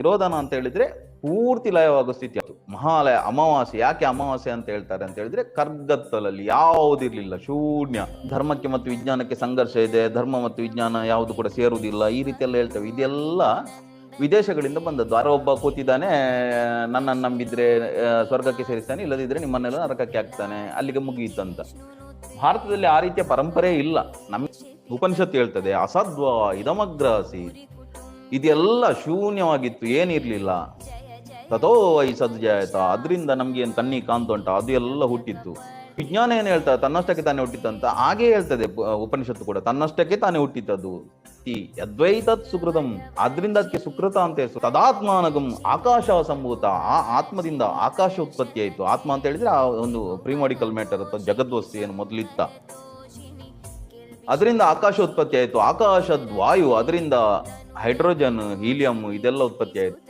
ನಿರೋಧನ ಅಂತ ಹೇಳಿದ್ರೆ ಪೂರ್ತಿ ಲಯವಾಗೋ ಸ್ಥಿತಿ ಅದು. ಮಹಾಲಯ ಅಮಾವಾಸ್ಯೆ, ಯಾಕೆ ಅಮಾವಾಸ್ಯೆ ಅಂತ ಹೇಳ್ತಾರೆ ಅಂತ ಹೇಳಿದ್ರೆ ಕರ್ಗತ್ತಲಲ್ಲಿ ಯಾವುದಿರ್ಲಿಲ್ಲ, ಶೂನ್ಯ. ಧರ್ಮಕ್ಕೆ ಮತ್ತು ವಿಜ್ಞಾನಕ್ಕೆ ಸಂಘರ್ಷ ಇದೆ, ಧರ್ಮ ಮತ್ತು ವಿಜ್ಞಾನ ಯಾವುದು ಕೂಡ ಸೇರುವುದಿಲ್ಲ, ಈ ರೀತಿ ಎಲ್ಲ ಹೇಳ್ತೇವೆ. ಇದೆಲ್ಲ ವಿದೇಶಗಳಿಂದ ಬಂದದ್ದು. ಯಾರೋ ಒಬ್ಬ ಕೂತಿದ್ದಾನೆ, ನನ್ನನ್ನು ನಂಬಿದ್ರೆ ಸ್ವರ್ಗಕ್ಕೆ ಸೇರಿಸ್ತಾನೆ, ಇಲ್ಲದಿದ್ರೆ ನಿಮ್ಮನ್ನೆಲ್ಲ ನರಕಕ್ಕೆ ಹಾಕ್ತಾನೆ, ಅಲ್ಲಿಗೆ ಮುಗಿಯಿತಂತ. ಭಾರತದಲ್ಲಿ ಆ ರೀತಿಯ ಪರಂಪರೆ ಇಲ್ಲ. ನಮ್ಮ ಉಪನಿಷತ್ತು ಹೇಳ್ತದೆ ಅಸದ್ವಾ ಇದಮಗ್ರಾಸಿ, ಇದೆಲ್ಲ ಶೂನ್ಯವಾಗಿತ್ತು, ಏನಿರ್ಲಿಲ್ಲ. ತಥೋ ವೈ ಸದ್ಜಾಯತ, ಅದರಿಂದ ನಮ್ಗೆ ಏನ್ ಕಣ್ಣಿ ಕಾಂತುಂಟ, ಅದು ಎಲ್ಲ ಹುಟ್ಟಿತ್ತು. ವಿಜ್ಞಾನ ಏನ್ ಹೇಳ್ತಾರೆ, ತನ್ನಷ್ಟಕ್ಕೆ ತಾನೇ ಹುಟ್ಟಿತ್ತಂತ. ಹಾಗೆ ಹೇಳ್ತದೆ ಉಪನಿಷತ್ತು ಕೂಡ, ತನ್ನಷ್ಟಕ್ಕೆ ತಾನೇ ಹುಟ್ಟಿತ್ತದು. ಯದ್ವೈತತ್ ಸುಕೃತಂ, ಆದ್ರಿಂದ ಅದಕ್ಕೆ ಸುಕೃತ ಅಂತ ಹೆಸರು. ತದಾತ್ಮಾನಗಂ ಆಕಾಶ ಸಂಭೂತ, ಆ ಆತ್ಮದಿಂದ ಆಕಾಶ ಉತ್ಪತ್ತಿ ಆಯ್ತು. ಆತ್ಮ ಅಂತ ಹೇಳಿದ್ರೆ ಆ ಒಂದು ಪ್ರಿಮಾಡಿಕಲ್ ಮ್ಯಾಟರ್ ಅಥವಾ ಜಗದ್ವಸ್ತು ಏನು ಮೊದಲಿತ್ತ, ಅದರಿಂದ ಆಕಾಶ ಉತ್ಪತ್ತಿ ಆಯ್ತು. ಆಕಾಶದ್ ವಾಯು, ಅದರಿಂದ ಹೈಡ್ರೋಜನ್, ಹೀಲಿಯಂ ಇದೆಲ್ಲ ಉತ್ಪತ್ತಿ ಆಯ್ತು.